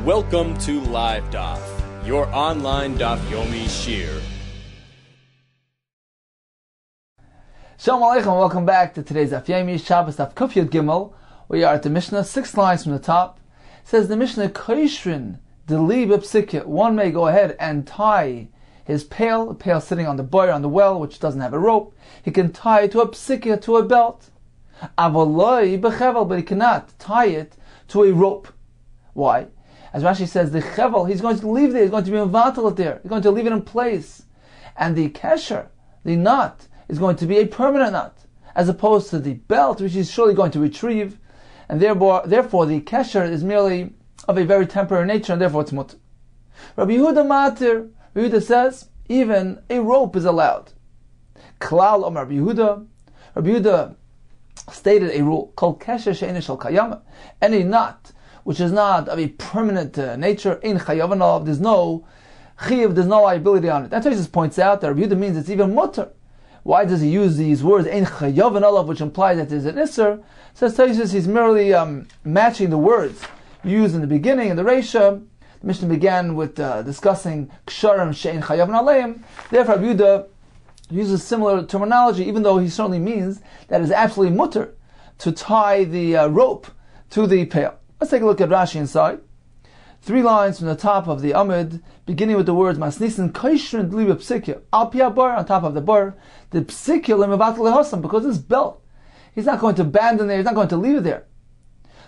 Welcome to LiveDaf, your online Daf Yomi Shiur. Shalom Aleichem, welcome back to today's Daf Yomi Shabbos Daf Yud Gimel. We are at the Mishnah, 6 lines from the top. It says the Mishnah, Koishrin, Deli B'Psikya. One may go ahead and tie his pail, a pail sitting on the boiler, on the well, which doesn't have a rope. He can tie it to a psikya, to a belt. Avaloi b'chevel, but he cannot tie it to a rope. Why? As Rashi says, the chevel, he's going to leave there, he's going to be mevatel there, he's going to leave it in place. And the kesher, the knot, is going to be a permanent knot, as opposed to the belt, which he's surely going to retrieve. And therefore the kesher is merely of a very temporary nature, and therefore it's mutter. Rabbi Yehuda Matir, Rabbi Yehuda says, even a rope is allowed. Klal Omar Rabbi Yehuda. Rabbi Yehuda stated a rule called kesher she'ein shel kayama. Any knot which is not of a permanent nature, in chayav, there's no chiv, there's no liability on it. That Tosfos points out that Rabbi Yehuda means it's even mutter. Why does he use these words in chayav, which implies that there's an isser? Says Tosfos, he's merely matching the words used in the beginning in the Reisha. The Mishnah began with discussing ksharim she'ein chayav aleim. Therefore, Rabbi Yehuda uses similar terminology, even though he certainly means that it's absolutely mutter to tie the rope to the pail. Let's take a look at Rashi inside. 3 lines from the top of the Amud, beginning with the words Masnisin Kaishrin Dli B'Psikya. Al Pia Bar, on top of the bar, the Psikya Lemevat Lehosam, because this belt, he's not going to abandon there, he's not going to leave it there.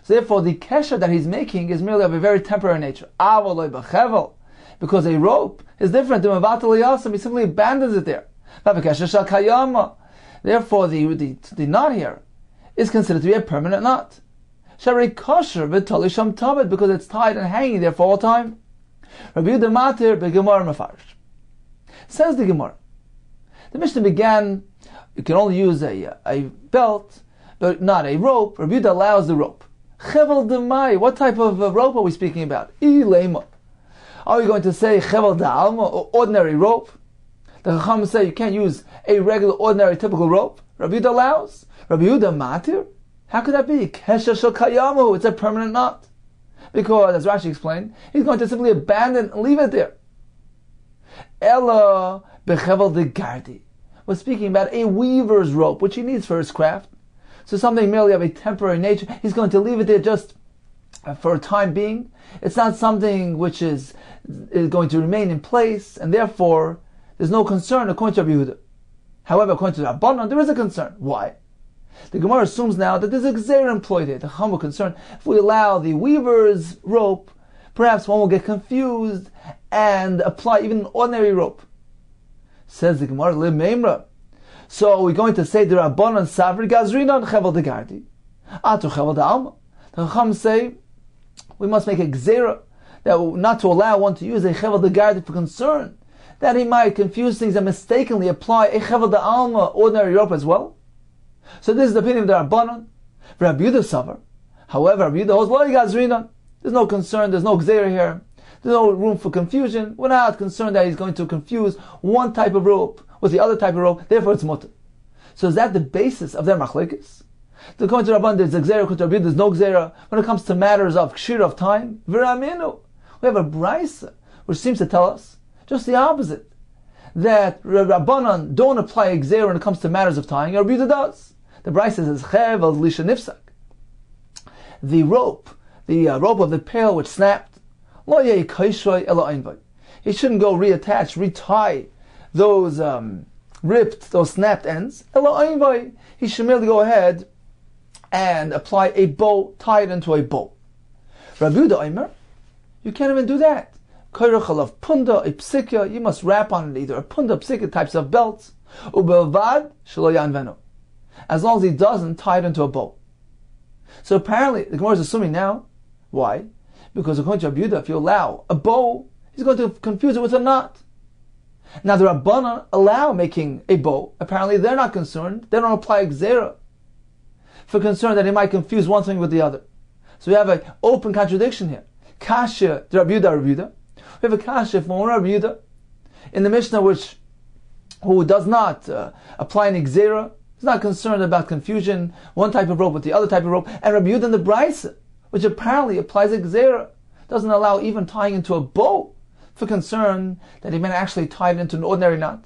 So therefore, the kesher that he's making is merely of a very temporary nature. Avaloi b'chevel, because a rope is different than Mevat Lehosam, he simply abandons it there. Therefore, the knot here is considered to be a permanent knot. Sharei kosher v'tali sham tabed, because it's tied and hanging there for all time. Rabbi Yehuda Matir beGemara Mefarish. Says the Gemara, the Mishnah began, you can only use a belt, but not a rope. Rabbi Yehuda allows the rope. Chevel demai, what type of rope are we speaking about? Ilema. Are we going to say chevel da'alma, or ordinary rope? The Chacham say you can't use a regular, ordinary, typical rope. Rabbi Yehuda allows. Rabbi Yehuda Matir? How could that be? Kesher shel kayamu, it's a permanent knot. Because, as Rashi explained, he's going to simply abandon and leave it there. Ella bechevel de gardi. We're speaking about a weaver's rope, which he needs for his craft. So something merely of a temporary nature. He's going to leave it there just for a time being. It's not something which is going to remain in place, and therefore there's no concern according to Rabbi Yehuda. However, according to Rabbanan, there is a concern. Why? The Gemara assumes now that there's a gzeira employed here. The Chacham will concern, if we allow the weaver's rope, perhaps one will get confused and apply even an ordinary rope. Says the Gemara, le meimra. So we're going to say the Rabbanan Savri Gazrinan Chevel de Gardi. Atu Chevel de Alma. The Chacham say we must make a gzeira that not to allow one to use a Chevel de Gardi for concern that he might confuse things and mistakenly apply a Chevel de Alma, ordinary rope as well. So this is the opinion of the Rabbanan. Rabbi Yehuda Savar. However, Rabbi Yehuda holds lo Gazrinan. There's no concern, there's no gzeira here. There's no room for confusion. We're not concerned that he's going to confuse one type of rope with the other type of rope, therefore it's mutter. So is that the basis of their machlekes? According to Rabban, there's a gzeira, according to Rabbi Yehuda, there's no gzeira. When it comes to matters of kshir of time, v'raminu, we have a brisa, which seems to tell us just the opposite. That Rabbanan don't apply a gzeira when it comes to matters of time, Rabbi Yehuda does. The brisa says, chevel lisha nifsak. The rope of the pail which snapped, lo yei kaishroi ela einvai. He shouldn't go reattach, retie those those snapped ends. Ela einvai. He should merely go ahead and apply a bow, tie it into a bow. Rabbi Yehuda Omer, you can't even do that. Kairachal of punda, a psikya, you must wrap on it either a punda, psikya types of belts, ubelvad shelo yanvenu, as long as he doesn't tie it into a bow. So apparently, the Gemara is assuming now, why? Because according to Rabbi Yehuda, if you allow a bow, he's going to confuse it with a knot. Now the Rabbanan allow making a bow. Apparently they're not concerned. They don't apply a gzeira for concern that he might confuse one thing with the other. So we have an open contradiction here. Kasha, Rabbi Yehuda. We have a kasha from Rabbi Yehuda in the Mishnah who does not apply an gzeira. He's not concerned about confusion, one type of rope with the other type of rope. And Rabbi Yehuda in the brisa, which apparently applies a gzeira. doesn't allow even tying into a bow for concern that he may actually tie it into an ordinary knot.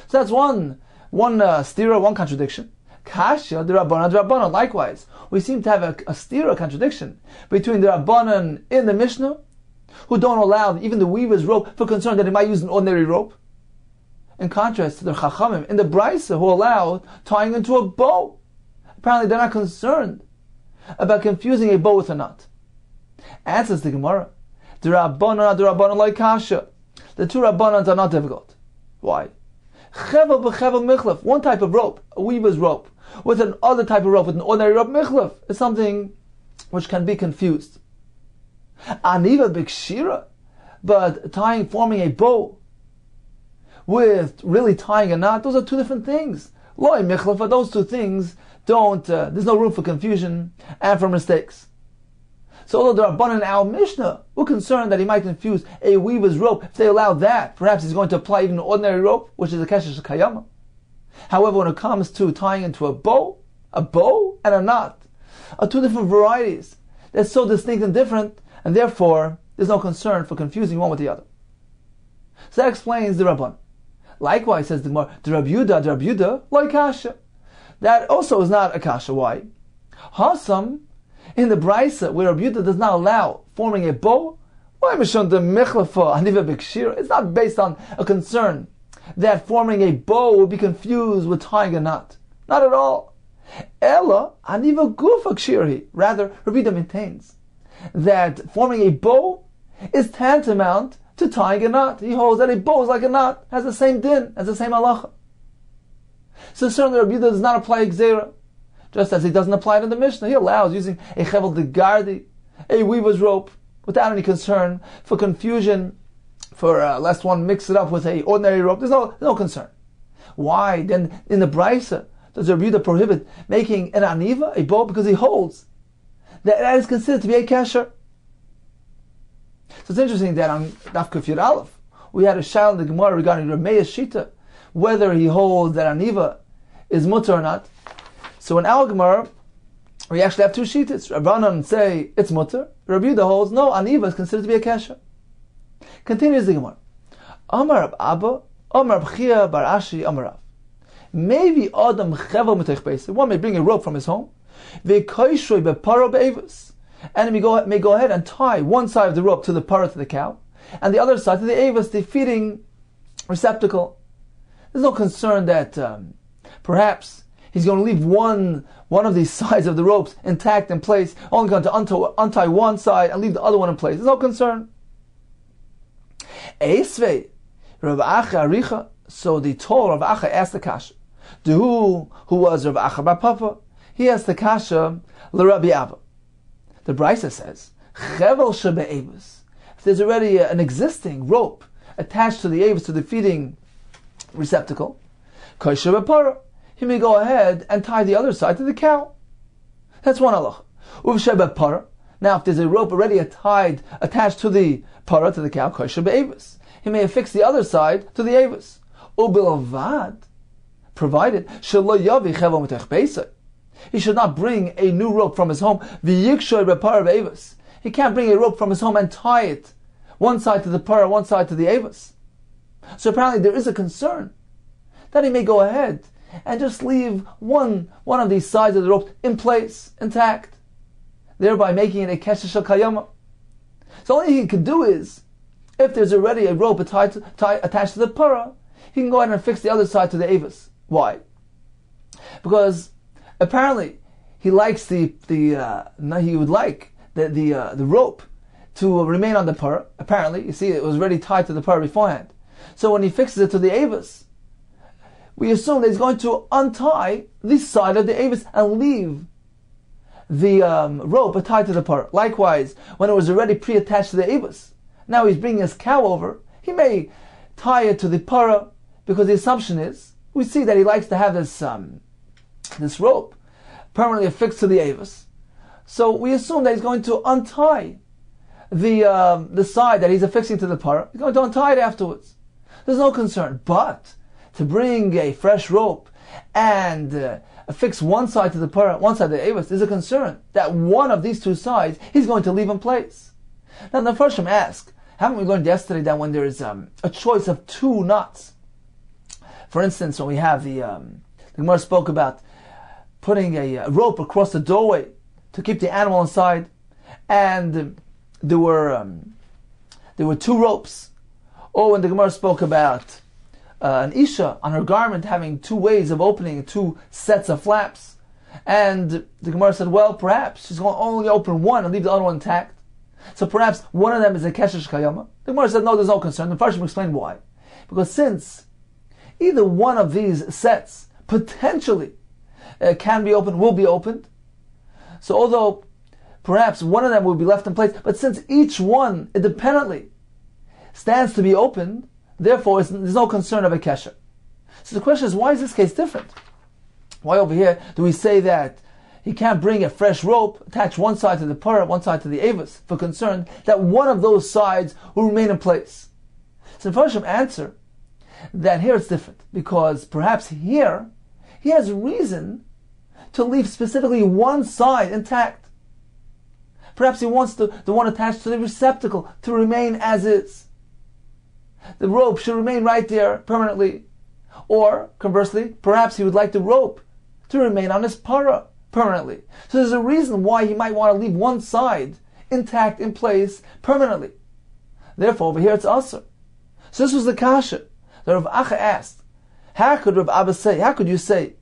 So that's one stira, one contradiction. Kasha, the Rabbanan. Likewise, we seem to have a stira, contradiction between the Rabbanan in the Mishnah, who don't allow even the weaver's rope for concern that he might use an ordinary rope, in contrast to the Chachamim in the Brisa, who allow tying into a bow. Apparently they're not concerned about confusing a bow with a knot. Answers the Gemara, the Rabbanan like Kasha. The two Rabbanans are not difficult. Why? Chevel b'chevel michlef, one type of rope, a weaver's rope, with another type of rope, with an ordinary rope, michlef, is something which can be confused. Aniva b'kshira, but forming a bow with really tying a knot, those are two different things. Loi michlef, those two things there's no room for confusion and for mistakes. So although the Rabbanan in our Mishnah were concerned that he might confuse a weaver's rope, if they allow that, perhaps he's going to apply even an ordinary rope, which is a kesher shekayama. However, when it comes to tying into a bow and a knot are two different varieties. They're so distinct and different, and therefore there's no concern for confusing one with the other. So that explains the Rabban. Likewise, says the Gemara, the Rabbi Yehuda, like kasha. That also is not a kasha. Why? Hasam, in the Brisa, where Rabbi Yehuda does not allow forming a bow, it's not based on a concern that forming a bow will be confused with tying a knot. Not at all. Ella, aniva gufa kshirhi. Rather, Rabbi Yehuda maintains that forming a bow is tantamount to tying a knot. He holds that a bow is like a knot, has the same din, has the same halacha. So certainly Rabbi Yehuda does not apply gzeira, just as he doesn't apply it in the Mishnah. He allows using a chevel de gardi, a weaver's rope, without any concern for confusion, for lest one mix it up with a ordinary rope. There's no concern. Why then in the Brisa does Rabbi Yehuda prohibit making an aniva, a bow, because he holds that is considered to be a kesher? So it's interesting that on Daf Kuf Yud Aleph we had a shayla in the Gemara regarding Rameya Shita, whether he holds that aniva is mutter or not. So in our Gemara we actually have two shitas. Rabbanan say it's mutter. Rabbi Yehuda holds no, aniva is considered to be a kesher. Continues the Gemara. Amar Rab Abba, Amar Rab Chia Bar Ashi, Amar Rav. Maybe Adam chevel mitech beis. One may bring a rope from his home, ve'koishroi beparo be'evus, and he may go ahead and tie one side of the rope to the para, to the cow, and the other side to the avus, the feeding receptacle. There's no concern that perhaps he's going to leave one of these sides of the ropes intact in place, only going to untie one side and leave the other one in place. There's no concern. Eisvei, Rav Acha Aricha. So the tall Rav Acha asked the kasha. Who was Rav Acha Bar Papa? He asked the kasha l'Rabbi Abba. The Brisa says, Chevel shebe'evus. If there's already an existing rope attached to the avus, to the feeding receptacle, kosher b'para, he may go ahead and tie the other side to the cow. That's one halacha. Uvshe b'para. Now, if there's a rope already attached to the para, to the cow, kosher be'evus, he may affix the other side to the avus. Ubilavad, provided shelo yavi chevel mitech beisa, he should not bring a new rope from his home. V'yikshoy b'para be'avus, he can't bring a rope from his home and tie it one side to the para, one side to the avus. So apparently there is a concern that he may go ahead and just leave one of these sides of the rope in place, intact, thereby making it a kesher shel kayama. So the only thing he can do is, if there's already a rope attached to the para, he can go ahead and fix the other side to the avus. Why? Because apparently he likes he would like the rope to remain on the para. Apparently, you see, it was already tied to the para beforehand. So when he fixes it to the avus, we assume that he's going to untie this side of the avus and leave the rope tied to the para. Likewise, when it was already pre-attached to the avus, now he's bringing his cow over, he may tie it to the para, because the assumption is, we see that he likes to have this rope permanently affixed to the avus. So we assume that he's going to untie the side that he's affixing to the para. He's going to untie it afterwards. There's no concern. But to bring a fresh rope and affix one side to the para, one side to the avus, there's a concern that one of these two sides he's going to leave in place. Now the Farshim ask, haven't we learned yesterday that when there is a choice of two knots, for instance, when we have the Gemara spoke about putting a rope across the doorway to keep the animal inside, and there were two ropes. Or when the Gemara spoke about an Isha on her garment having two ways of opening, two sets of flaps, and the Gemara said, well, perhaps she's going to only open one and leave the other one intact. So perhaps one of them is a keshesh kayama. The Gemara said, no, there's no concern. The Farshim explained why. Because since either one of these sets potentially can be opened, will be opened, so although perhaps one of them will be left in place, but since each one independently stands to be opened, therefore there's no concern of a kesher. So the question is, why is this case different? Why over here do we say that he can't bring a fresh rope, attach one side to the parah, one side to the avis, for concern that one of those sides will remain in place? So the Farshim answer that here it's different, because perhaps here he has reason to leave specifically one side intact. Perhaps he wants the one attached to the receptacle to remain as is. The rope should remain right there permanently. Or, conversely, perhaps he would like the rope to remain on his parah permanently. So there's a reason why he might want to leave one side intact in place permanently. Therefore, over here it's asur. So this was the kasha that Rav Acha asked. How could Rav Abba say, how could you say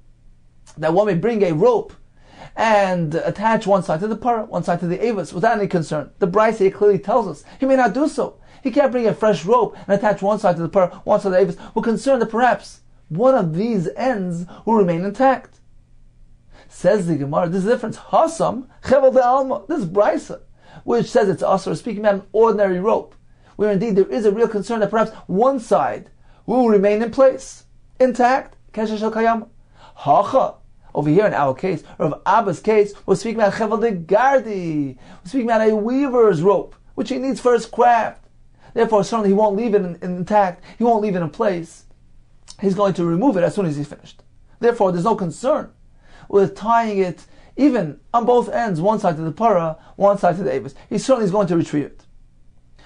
that one may bring a rope and attach one side to the parah, one side to the avis, without any concern? The Brisa here clearly tells us he may not do so. He can't bring a fresh rope and attach one side to the parah, one side to the avis. We're concerned that perhaps one of these ends will remain intact. Says the Gemara, this is the difference. Hasam, chevel de'alma. This Brisa, which says it's asur, speaking about an ordinary rope, where indeed there is a real concern that perhaps one side will remain in place, intact. Kesher shel kayam. Hacha. Over here in our case, or of Abba's case, we're speaking about chevel de'gardi. We're speaking about a weaver's rope, which he needs for his craft. Therefore, certainly he won't leave it intact. He won't leave it in place. He's going to remove it as soon as he's finished. Therefore, there's no concern with tying it even on both ends, one side to the parah, one side to the avis. He certainly is going to retrieve it.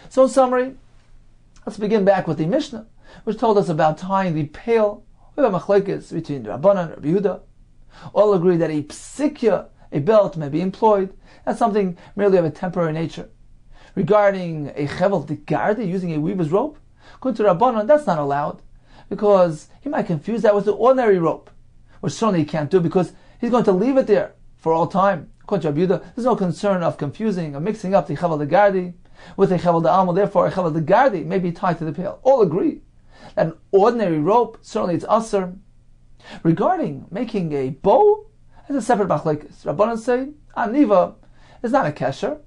So in summary, let's begin back with the Mishnah, which told us about tying the pail. We have a machlekes between Rabbanan and Rabbi Yehuda. All agree that a psikya, a belt, may be employed. That's something merely of a temporary nature. Regarding a chevel de'gardi, using a weaver's rope, according to Rabbanan, that's not allowed, because he might confuse that with the ordinary rope, which certainly he can't do because he's going to leave it there for all time. According to Rabbi Yehuda, there's no concern of confusing or mixing up the chevel de'gardi with a chevel de'alma. Therefore, a chevel de'gardi may be tied to the pail. All agree that an ordinary rope, certainly it's asur. Regarding making a bow, it's a separate machlekes. Rabbanan say aniva is not a kesher.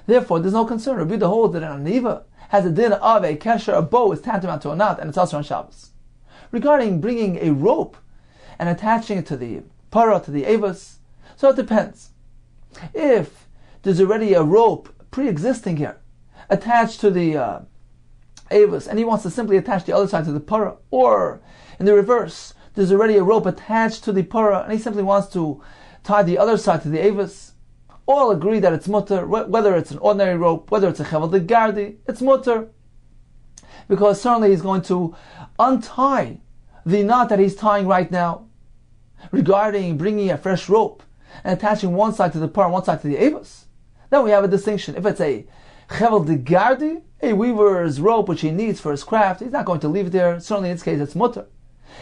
Therefore, there's no concern. Rabbi Yehuda holds that an aniva has a din of a kesher. A bow is tantamount to a knot, and it's also on Shabbos. Regarding bringing a rope and attaching it to the parah, to the avis, so it depends. If there's already a rope pre-existing here, attached to the avis, and he wants to simply attach the other side to the parah, or in the reverse, there's already a rope attached to the parah, and he simply wants to tie the other side to the avis, all agree that it's mutter, whether it's an ordinary rope, whether it's a chevel de'gardi, it's mutter. Because certainly he's going to untie the knot that he's tying right now. Regarding bringing a fresh rope and attaching one side to the parah, one side to the avis, then we have a distinction. If it's a chevel de'gardi, a weaver's rope which he needs for his craft, he's not going to leave it there. Certainly in this case it's mutter.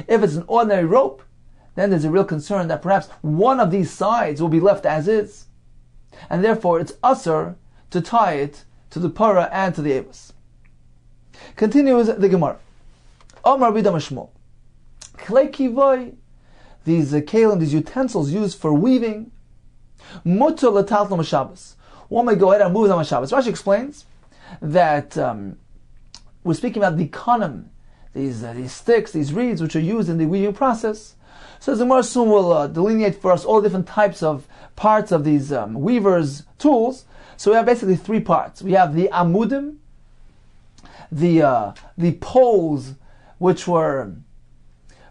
If it's an ordinary rope, then there's a real concern that perhaps one of these sides will be left as is, and therefore it's asur to tie it to the parah and to the avis. Continues the Gemara. Omar Bida Mashmol. Klei kivoi, these kelim, these utensils used for weaving, mutter l'taltal m'Shabbos. One may go ahead and move them on Shabbos. Rashi explains that we're speaking about the kanim, these sticks, these reeds which are used in the weaving process. So the Gemara soon will delineate for us all different types of parts of these weavers' tools. So we have basically three parts. We have the amudim, the poles which were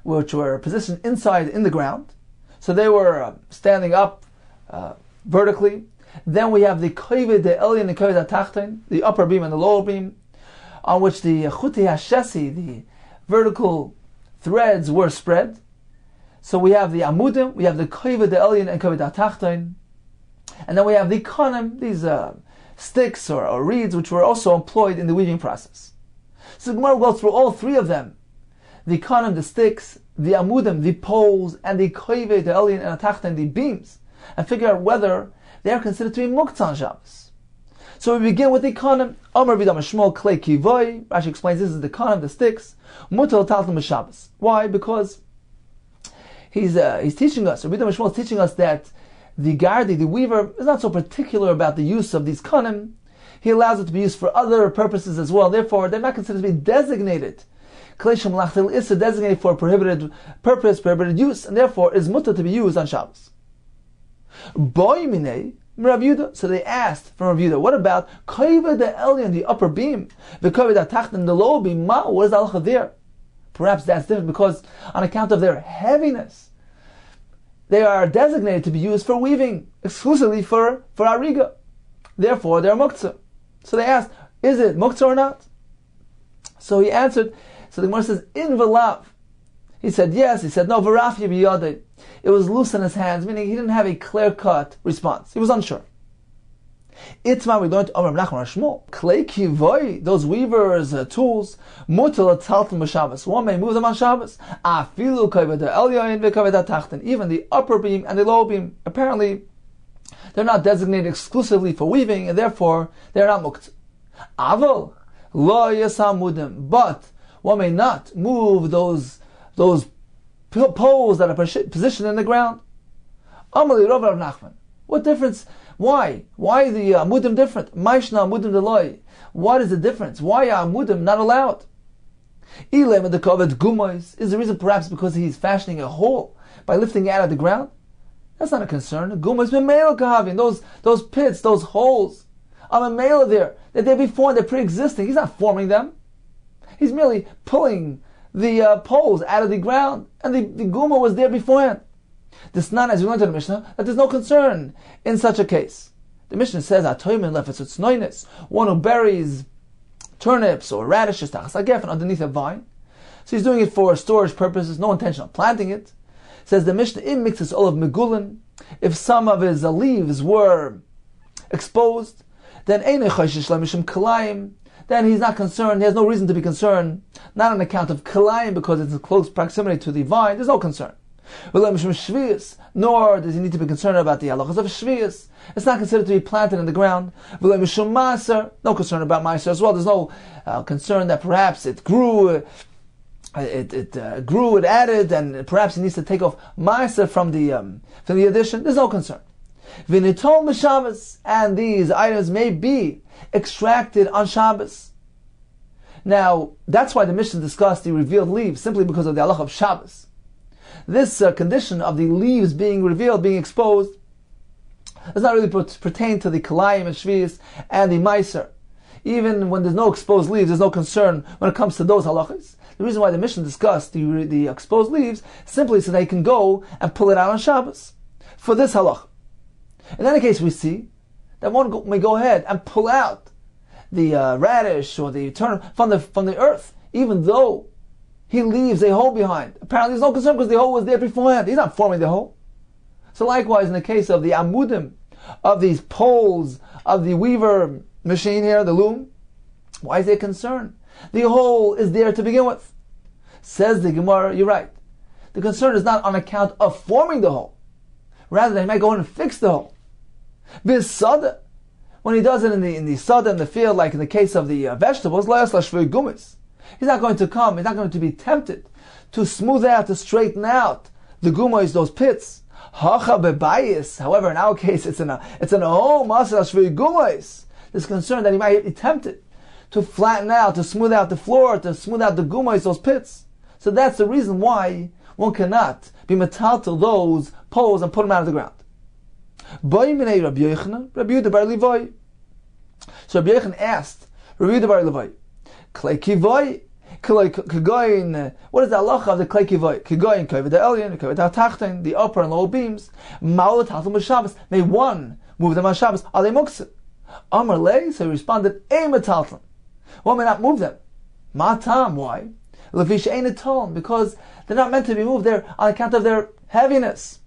positioned inside in the ground. So they were standing up vertically, Then we have the kovid the elyon and kovid atachton, the upper beam and the lower beam, on which the chuti hashesi, the vertical threads, were spread. So we have the amudim, we have the kovid the elyon and kovid atachton, and then we have the konim, these sticks or reeds, which were also employed in the weaving process. So the Gemara will go through all three of them: the konim, the sticks, the amudim, the poles, and the kovid the elyon and atachton, the beams, and figure out whether they are considered to be muktzah on Shabbos. So we begin with the konim. Amar Vidam Shmuel Klei Kivoy. Rashi explains this is the konim, the sticks. Mutal Taltum Shabbos. Why? Because he's teaching us. Vidam Shmuel is teaching us that the gardi, the weaver, is not so particular about the use of these konim. He allows it to be used for other purposes as well. Therefore, they're not considered to be designated. Klei Shemlachtil is designated for a prohibited purpose, prohibited use, and therefore is mutal to be used on Shabbos. Boy minei Rav Yehuda. So they asked from Rav Yehuda, what about kovid the elyon, the upper beam, the kovid atachton, the lower beam? What is the halacha there? Perhaps that's different because on account of their heaviness, they are designated to be used for weaving, exclusively for ariga. Therefore, they're muktzah. So they asked, is it muktzah or not? So he answered. So the Gemara says, in v'lav. He said yes. He said no. V'rafya b'yadei. It was loose in his hands, meaning he didn't have a clear-cut response. He was unsure. Itzma, we learned Amar Nachman Shmuel. Klei kivoy, those weavers' tools, mutal ataltum b'Shabbos. One may move them on Shabbos. Afilu kovid elyon v'kovid atachton. Even the upper beam and the lower beam, apparently, they're not designated exclusively for weaving, and therefore they're not mukt. Aval lo yasamudim. But one may not move those poles that are positioned in the ground. Amali Rav Nachman. What difference? Why? Why the amudim different? Maishna amudim deloy. What is the difference? Why are amudim not allowed? Ilem and the kovet gumois. Is the reason perhaps because he's fashioning a hole by lifting it out of the ground? That's not a concern. Gumois b'meil kahavin. Those pits, those holes, on a male there that they're before, they're pre-existing. He's not forming them. He's merely pulling the poles out of the ground, and the guma was there beforehand. This not, as we learned in the Mishnah, that there's no concern in such a case. The Mishnah says, one who buries turnips or radishes underneath a vine, so he's doing it for storage purposes, no intention of planting it. Says the Mishnah, im mixes olive megulin, if some of his leaves were exposed, then then he's not concerned, he has no reason to be concerned, not on account of kalayim, because it's in close proximity to the vine, there's no concern. Nor does he need to be concerned about the halachas of shvius. It's not considered to be planted in the ground. No concern about ma'aser as well. There's no concern that perhaps it grew, it added, and perhaps he needs to take off ma'aser from the addition. There's no concern. V'nitol m'Shabbos, and these items may be extracted on Shabbos. Now, that's why the Mishnah discussed the revealed leaves, simply because of the halach of Shabbos. This condition of the leaves being revealed, being exposed, does not really pertain to the kalayim and shvius and the meiser. Even when there's no exposed leaves, there's no concern when it comes to those halachas. The reason why the Mishnah discussed the exposed leaves, simply so they can go and pull it out on Shabbos. For this halach. In any case, we see that one may go ahead and pull out the radish or the turnip from the earth, even though he leaves a hole behind. Apparently there's no concern because the hole was there beforehand. He's not forming the hole. So likewise, in the case of the amudim, of these poles, of the weaver machine here, the loom, why is there concern? The hole is there to begin with. Says the Gemara, you're right. The concern is not on account of forming the hole. Rather, they might go in and fix the hole. Bisada, when he does it in the sada, in the field, like in the case of the vegetables, he's not going to come, he's not going to be tempted to smooth out, to straighten out the gumois, those pits. However, in our case, it's in a home, gumois. There's concern that he might be tempted to flatten out, to smooth out the floor, to smooth out the gumois, those pits. So that's the reason why one cannot be metaltal those poles and put them out of the ground. So Rabbi Yochanan asked Rabbi Yehuda bar Levi, Klei kivoy, what is the halacha of the klei kivoy? Kigoyin kovid elyon, kovid atachton, the upper and lower beams. May one move them on Shabbos. Are they muktzah? Amar lei, so he responded, Ei metalton. One may not move them. Matam, why? Lefish ein etalon, because they're not meant to be moved there on account of their heaviness.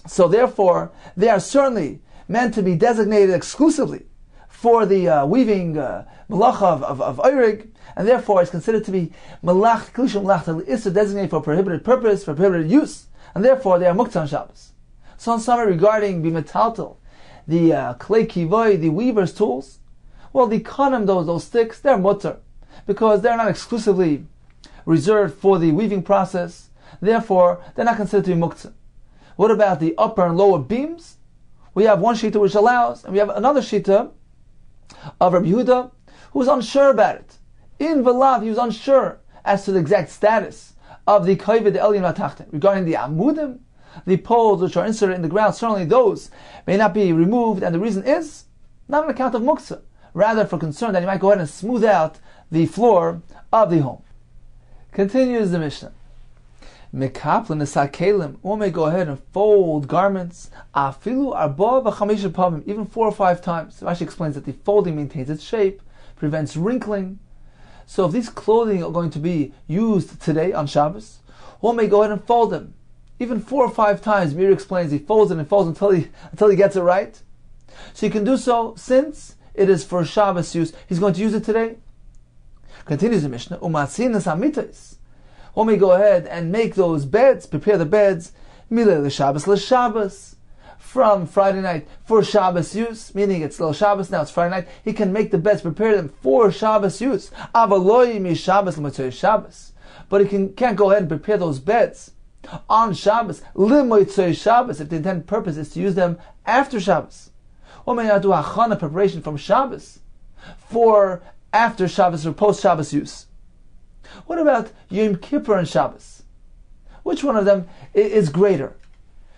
So therefore, they are certainly meant to be designated exclusively for the weaving malacha of Oyrig, and therefore it's considered to be malach klishum malach is designated for prohibited purpose, for prohibited use, and therefore they are muktzah on Shabbos. So in summary, regarding bimetaltel, the klei kivoy, the weaver's tools, well, the kanim, those sticks, they're mutter, because they're not exclusively reserved for the weaving process. Therefore, they're not considered to be muktzah. What about the upper and lower beams? We have one shita which allows, and we have another shita of Rabbi Yehuda, who was unsure about it. In Velav, he was unsure as to the exact status of the kavod elyon v'tachten. Regarding the amudim, the poles which are inserted in the ground, certainly those may not be removed, and the reason is not on account of muktzah, rather for concern that you might go ahead and smooth out the floor of the home. Continues the Mishnah. Mekaplin esakelim, one may go ahead and fold garments, afilu arba v'chamisha pavim, even 4 or 5 times. Rashi explains that the folding maintains its shape, prevents wrinkling. So if these clothing are going to be used today on Shabbos, one may go ahead and fold them, even 4 or 5 times. Meir explains he folds it and folds until he gets it right. So you can do so since it is for Shabbos use. He's going to use it today. Continues the Mishnah. Umatzinas hamitais. One may go ahead and make those beds, prepare the beds, milei l'Shabbos l'Shabbos, from Friday night for Shabbos use, meaning it's Lil Shabbos, now it's Friday night. He can make the beds, prepare them for Shabbos use. Avaloi mi Shabbos l'motzei Shabbos. But he can't go ahead and prepare those beds on Shabbos, l'motzei Shabbos, if the intended purpose is to use them after Shabbos. One may not do hachana, preparation from Shabbos for after Shabbos or post Shabbos use. What about Yom Kippur and Shabbos? Which one of them is greater?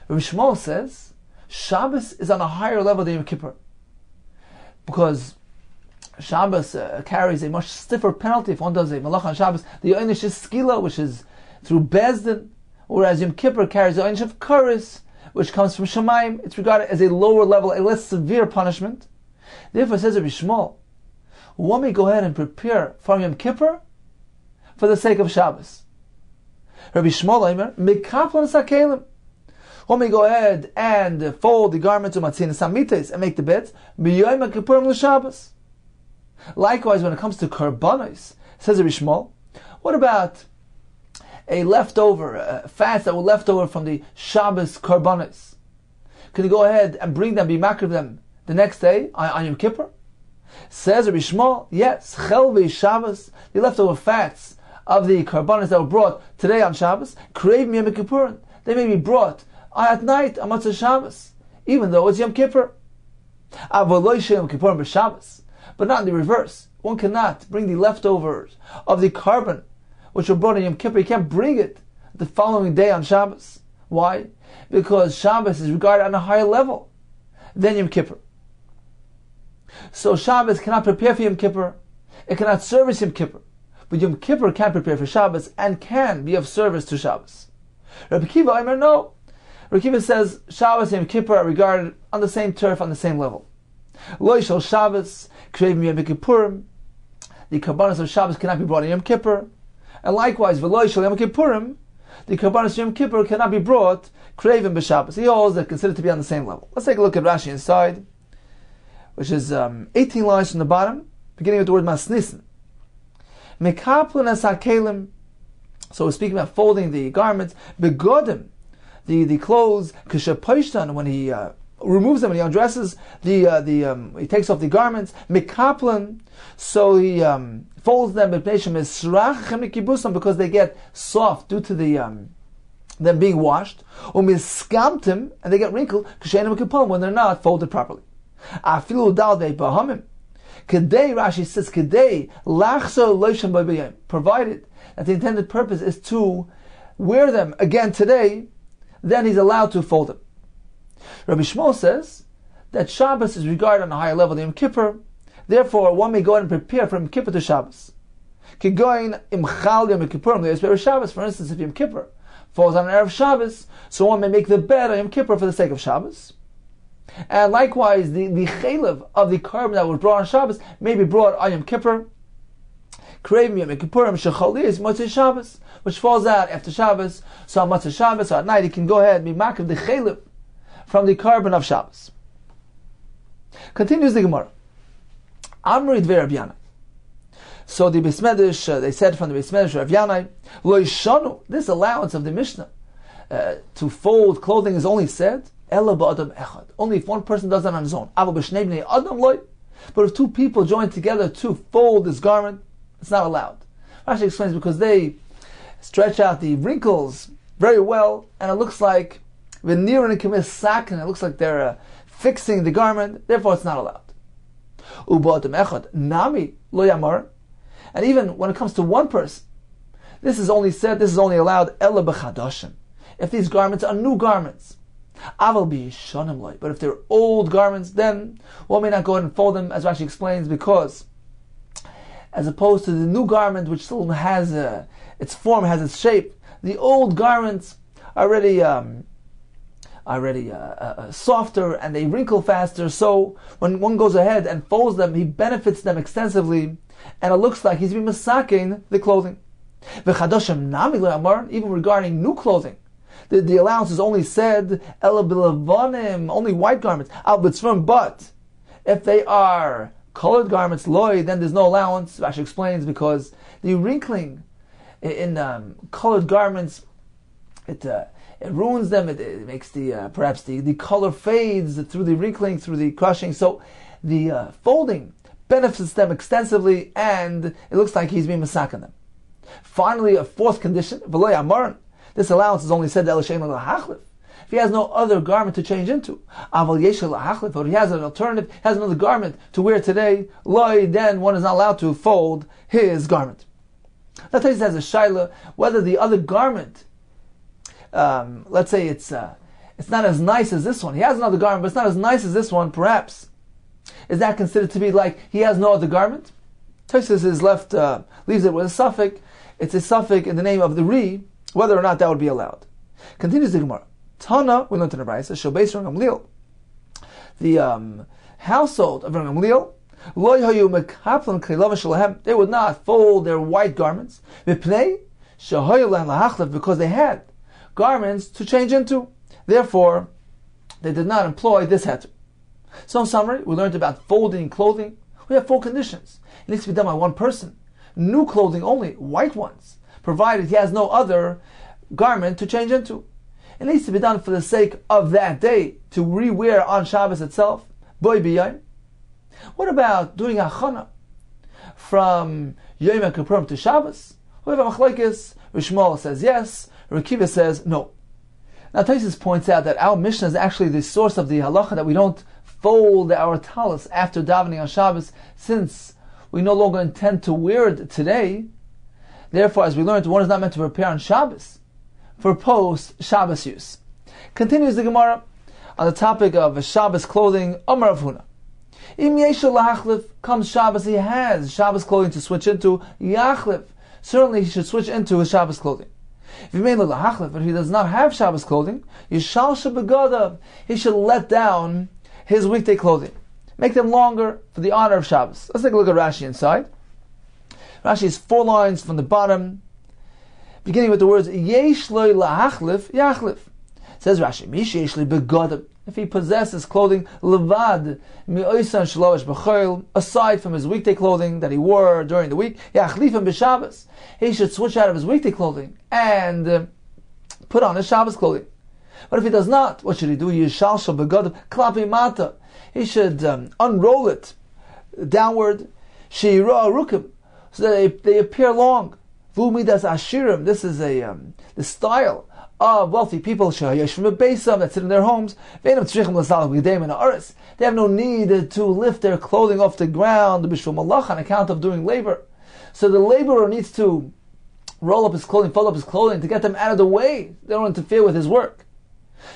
Rabbi Shmuel says Shabbos is on a higher level than Yom Kippur, because Shabbos carries a much stiffer penalty if one does a malach on Shabbos. The Einish is skila, which is through Bezdin, whereas Yom Kippur carries the Einish of Karis, which comes from Shemaim. It's regarded as a lower level, a less severe punishment. Therefore, says Rabbi Shmuel, one may go ahead and prepare for Yom Kippur for the sake of Shabbos. Rabbi Shmuel Aimer, Mikaplan Sakelim. One may go ahead and fold the garments of Matzin Samites and make the beds. B'yoyim HaKippurim l'Shabbos. Likewise, when it comes to Karbanos, says Rabbi Shmuel, what about a leftover, fats that were left over from the Shabbos Karbanos? Can you go ahead and bring them, be makriv them the next day on Yom Kippur? Says Rabbi Shmuel, yes, Chelvei Shabbos, the leftover fats of the Karbanos that were brought today on Shabbos, Krev Yom Kippurim, they may be brought at night on Motzei Shabbos, even though it's Yom Kippur. Avoloi Yom Kippurim b'Shabbos, but not in the reverse. One cannot bring the leftovers of the carbon which were brought on Yom Kippur. You can't bring it the following day on Shabbos. Why? Because Shabbos is regarded on a higher level than Yom Kippur. So Shabbos cannot prepare for Yom Kippur, it cannot service Yom Kippur, but Yom Kippur can prepare for Shabbos and can be of service to Shabbos. Rabbi Kiva Aimer, no. Rabbi Kiva says Shabbos and Yom Kippur are regarded on the same turf, on the same level. Lo yishal Shabbos, Krev Yom Kippurim. The Karbanos of Shabbos cannot be brought in Yom Kippur, and likewise, V'lo yishal Yom Kippurim, the Karbanos of Yom Kippur cannot be brought Krev b'Shabbos. He holds that considered to be on the same level. Let's take a look at Rashi inside, which is 18 lines from the bottom, beginning with the word masnisin. Mekaplin es hakelim. So we're speaking about folding the garments. Begodim, the clothes. Kishapoishtan, when he removes them, when he undresses he takes off the garments. Mekaplin, so he folds them. Because they get soft due to them being washed. Umiskamtim, and they get wrinkled. When they're not folded properly. Afilu dal de bahamim. Kedei, Rashi says, Kedei lachso loishem b'bayim. Provided that the intended purpose is to wear them again today, then he's allowed to fold them. Rabbi Shmuel says that Shabbos is regarded on a higher level than Yom Kippur. Therefore, one may go out and prepare from Yom Kippur to Shabbos. Kigoin imchal Yom Kippurim le'yisper Shabbos. For instance, if Yom Kippur falls on an Erev Shabbos, so one may make the bed on Yom Kippur for the sake of Shabbos. And likewise, the chaylev of the carbon that was brought on Shabbos may be brought on Yom Kippur, Krevim Yom Kippurim Shechalis Motzei Shabbos, which falls out after Shabbos. So on Motzei Shabbos, or at night, he can go ahead and be makriv the chaylev from the carbon of Shabbos. Continues the Gemara. Amri Dvei Rav Yanai. So the Beis Medrash, they said from the Beis Medrash Rav Yanai, Lo Yishanu, this allowance of the Mishnah to fold clothing is only said Ela ba'adam echad. Only if one person does that on his own. Aval b'shnei bnei adam loy. But if two people join together to fold this garment, it's not allowed. Rashi explains because they stretch out the wrinkles very well, and it looks like v'nir and k'mis and it looks like they're fixing the garment. Therefore, it's not allowed. U'ba'adam echad nami lo yamar. And even when it comes to one person, this is only allowed ela b'chadashim. If these garments are new garments. Aval b'yishanim loy. But if they're old garments, then one may not go ahead and fold them, as Rashi explains, because as opposed to the new garment, which still has its form, has its shape, the old garments are already softer and they wrinkle faster. So when one goes ahead and folds them, he benefits them extensively, and it looks like he's been masaking the clothing. V'chadashim nami lo yamar. Even regarding new clothing, the allowance is only said ela b'levanim, only white garments. Al b'tzvim, but if they are colored garments, loy, then there's no allowance. Rashi explains because the wrinkling in colored garments, it ruins them. It makes perhaps the color fades through the wrinkling, through the crushing. So the folding benefits them extensively, and it looks like he's being masaking them. Finally, a fourth condition, v'lo yamar. This allowance is only said if he has no other garment to change into. Or he has an alternative, has another garment to wear today, then one is not allowed to fold his garment. Now Taisus has a shaila whether the other garment, let's say it's not as nice as this one. He has another garment, but it's not as nice as this one, perhaps. Is that considered to be like he has no other garment? Taisus is left, leaves it with a suffix. It's a suffix in the name of the Ri, whether or not that would be allowed. Continues the Gemara. Tana, we learned in the Brayso, Shabbos Rav Gamliel. The household of Rav Gamliel, Lo yahayu mekaplan kleilav shelahem. They would not fold their white garments. V'pnei shehayu lehem lahachlef, because they had garments to change into. Therefore, they did not employ this heter. So in summary, we learned about folding clothing. We have four conditions. It needs to be done by one person. New clothing only, white ones, provided he has no other garment to change into. It needs to be done for the sake of that day, to re-wear on Shabbos itself. Boy b'yayim. What about doing achana from Yom Kippurim to Shabbos? We have a machlokes. Rishmal says yes. Rekiva says no. Now Taisus points out that our Mishnah is actually the source of the halacha that we don't fold our talis after davening on Shabbos, since we no longer intend to wear it today. Therefore, as we learned, one is not meant to prepare on Shabbos for post-Shabbos use. Continues the Gemara on the topic of Shabbos clothing. Amar Rav Huna. Im yeshel lahachlif, comes Shabbos, he has Shabbos clothing to switch into, yachlif. Certainly he should switch into his Shabbos clothing. If he made lahachlif, but he does not have Shabbos clothing, yishal shebegadav, he should let down his weekday clothing. Make them longer for the honor of Shabbos. Let's take a look at Rashi inside. Rashi is 4 lines from the bottom, beginning with the words yesh lo lahachlif yachlif. Says Rashi, mish yesh lo begadav. If he possesses clothing levad mi'oisan shalosh b'chol, aside from his weekday clothing that he wore during the week, yachlifim b'Shabbos, he should switch out of his weekday clothing and put on his Shabbos clothing. But if he does not, what should he do? Yishal shal begadav klapi mata. He should unroll it downward, sheira arukim, so that they appear long. Vumidas ashirim. This is the style of wealthy people that sit in their homes. They have no need to lift their clothing off the ground on account of doing labor. So the laborer needs to roll up his clothing, fold up his clothing to get them out of the way. They don't interfere with his work.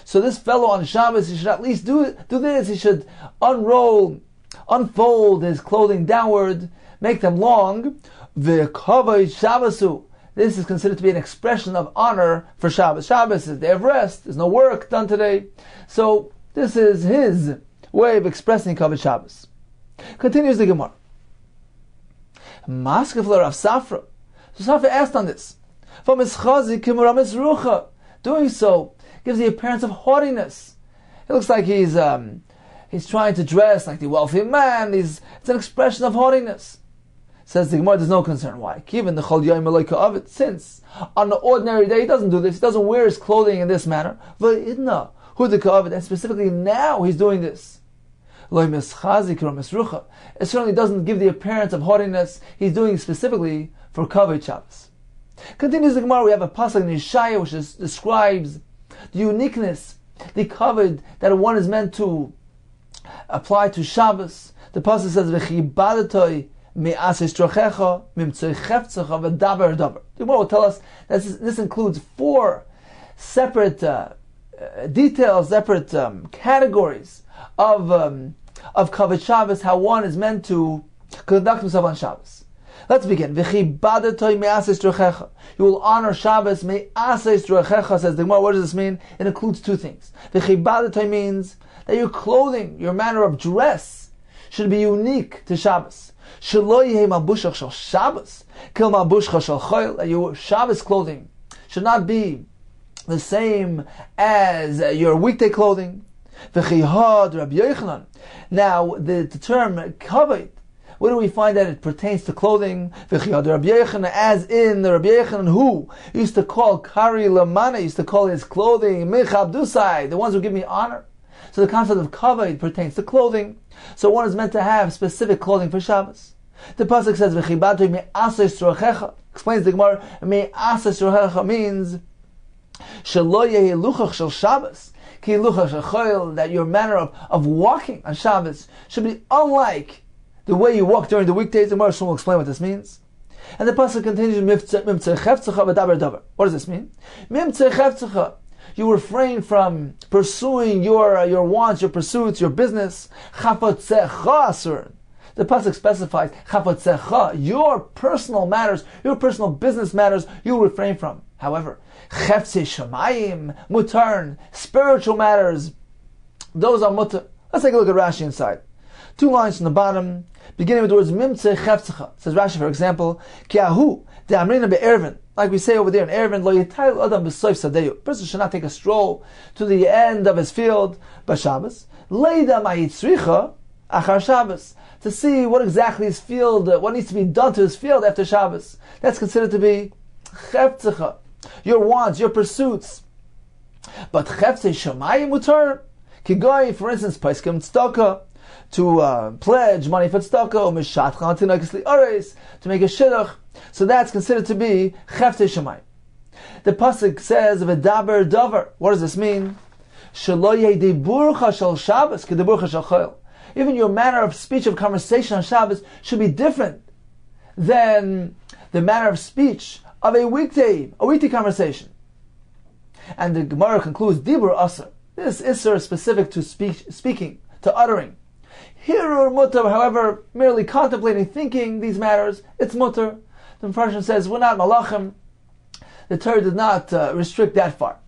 So this fellow on Shabbos, he should at least do this. He should unfold his clothing downward, make them long. V'kavod Shabbosu. This is considered to be an expression of honor for Shabbos. Shabbos is a day of rest. There's no work done today. So This is his way of expressing Kavod Shabbos. Continues the Gemara. Maskefler of Safra. So Safra asked on this. Doing so gives the appearance of haughtiness. It looks like he's trying to dress like the wealthy man. It's an expression of haughtiness. Says the Gemara, there's no concern. Why? Given the Chol Yom Eloka of it, since on an ordinary day he doesn't do this, he doesn't wear his clothing in this manner. And specifically now he's doing this. It certainly doesn't give the appearance of haughtiness. He's doing it specifically for Kavod Shabbos. Continues the Gemara, we have a pasuk in Yeshaya which describes the uniqueness, the kavod that one is meant to apply to Shabbos. The pasuk says, "V'chibadatoi me'ases trochecha mimtzei chefzecha v'daber daber." The Gemara will tell us that this includes 4 separate details, separate categories of kavod Shabbos, how one is meant to conduct himself on Shabbos. Let's begin. You will honor Shabbos. Says the Gemara. What does this mean? It includes 2 things. Means that your clothing, your manner of dress, should be unique to Shabbos. That your Shabbos clothing should not be the same as your weekday clothing. Now, the term kavod, where do we find that it pertains to clothing? As in the Rabbi Yochanan, who used to call Kari Lamana, used to call his clothing Mechabdusai, the ones who give me honor. So the concept of kavod pertains to clothing. So one is meant to have specific clothing for Shabbos. The pasuk says, explains the Gemara, means Shabbos, that your manner of walking on Shabbos should be unlike the way you walk during the weekdays. The Gemara will explain what this means. And the pasuk continues, what does this mean? You refrain from pursuing your wants, your pursuits, your business. The pasuk specifies your personal matters, your personal business matters, you refrain from. However, spiritual matters, those are mutter. Let's take a look at Rashi inside. 2 lines from the bottom, beginning with the words mimtzei chefzecha. Says Rashi, for example, kiahu de'amrina be'ervin. Like we say over there in Ervin, lo yitayil adam b'soif sadeyu. A person should not take a stroll to the end of his field by Shabbos. Leida ma'itzricha achar Shabbos. To see what exactly his field, what needs to be done to his field after Shabbos. That's considered to be chefzecha. Your wants, your pursuits. But chefzei shamayim mutar. Kigoy, for instance, paiskim tzedakah, to pledge money for tzedakah, to make a shidduch. So that's considered to be chefzei shamayim. The pasuk says, "V'daber davar." What does this mean? Shelo yediburcha shel Shabbos kediburcha shel chol. Even your manner of speech, of conversation on Shabbos should be different than the manner of speech of a weekday conversation. And the Gemara concludes, Dibur Asr. This Isser is specific to speaking, to uttering. Hirur mutter, however, merely contemplating, thinking these matters, it's mutter. The Mepharshim says, we're not malachim. The Torah did not restrict that far.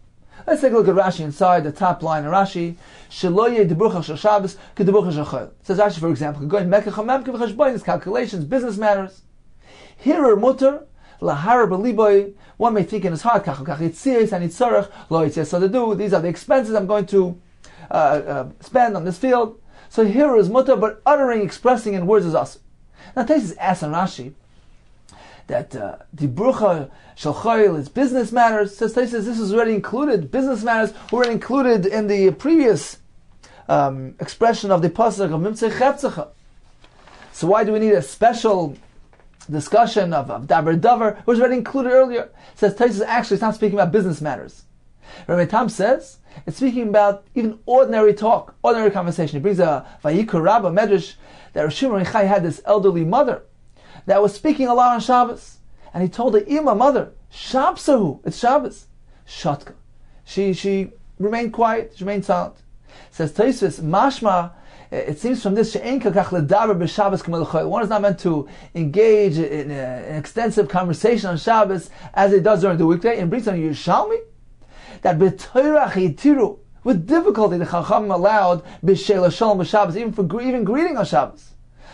Let's take a look at Rashi inside, the top line of Rashi. Sheloye debucha shel Shabbos kedebucha shel chol. Says Rashi, for example, going mekach hamem kevchashbonis, calculations, business matters. Hirur mutter. Lahar b'liboy, one may think in his heart, kach yitzias and yitzarech, lo yitzias sadadu, these are the expenses I'm going to spend on this field. So here is mutter, but uttering, expressing in words is asur. Now Taisus asks on Rashi that the brucha shel chayil is business matters. Says Taisus, this is already included, business matters were already included in the previous expression of the pasuk of mimtzei chefzecha. So why do we need a special discussion of daber davar, which was already included earlier? Says Taisus, actually it's not speaking about business matters. Rabbi Tam says it's speaking about even ordinary talk, ordinary conversation. He brings a Vayikra Rabbah Medrash that Rav Shimon Yochai had this elderly mother that was speaking a lot on Shabbos, and he told the Ima mother, Shabsahu, it's Shabbos. Shatka. She remained quiet, she remained silent. Says Taisus, Mashma, it seems from this, one is not meant to engage in an extensive conversation on Shabbos as it does during the weekday. And brings on Yerushalmi that With difficulty, the Chachamim allowed b'sheila shalom b'Shabbos, even greeting on Shabbos.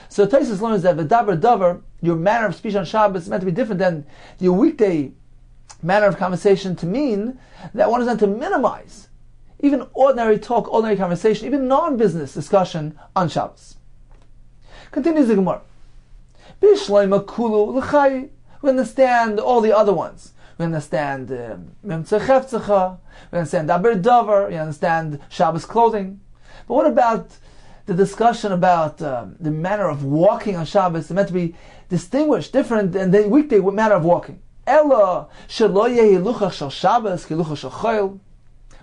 So Tosfos learns that v'daber davar, your manner of speech on Shabbos is meant to be different than your weekday manner of conversation, to mean that one is meant to minimize even ordinary talk, ordinary conversation, even non-business discussion on Shabbos. Continues the Gemara. B'shleima kulu l'chai. We understand all the other ones. We understand Memtzah Chefzecha, we understand Daber Davar, we understand Shabbos clothing. But what about the discussion about the manner of walking on Shabbos? It's meant to be distinguished, different than the weekday manner of walking. Ella shelo yehi luchach shel Shabbos ki luchach shel chayil.